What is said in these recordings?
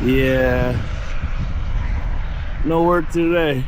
Yeah. No work today.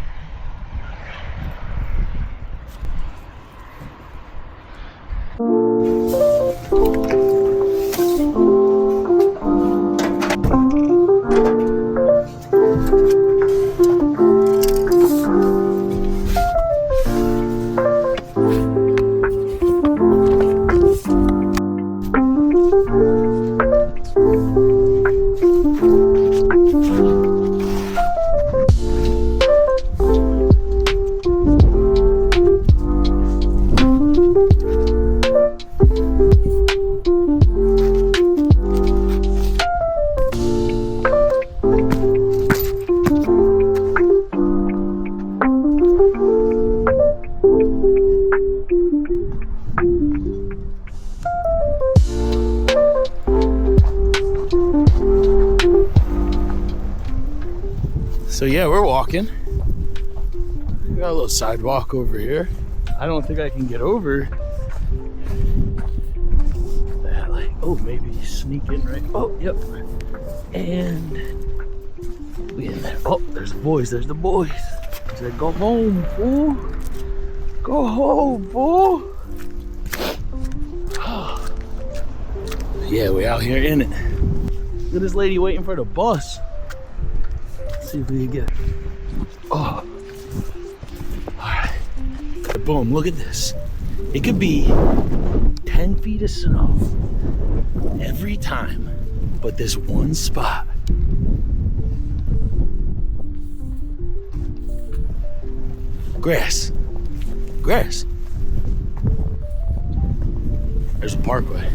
So yeah, we're walking. We got a little sidewalk over here. I don't think I can get over that. Like, oh, maybe sneak in right. Oh, yep. And we in there. Oh, there's the boys. There's the boys. He said, "Go home, fool. Go home, fool." Yeah, we out here in it. Look at this lady waiting for the bus. See if we can get it. Oh. Alright. Boom, look at this. It could be 10 feet of snow every time, but this one spot. Grass. Grass. There's a parkway.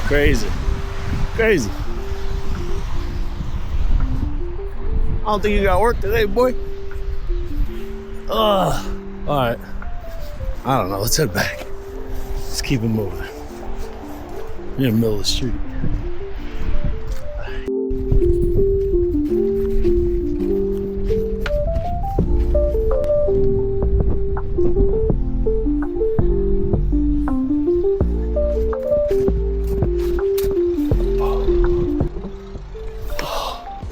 Crazy. Crazy. I don't think you got work today, boy. Ugh. Alright. I don't know. Let's head back. Let's keep it moving. We're in the middle of the street.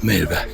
Made it back.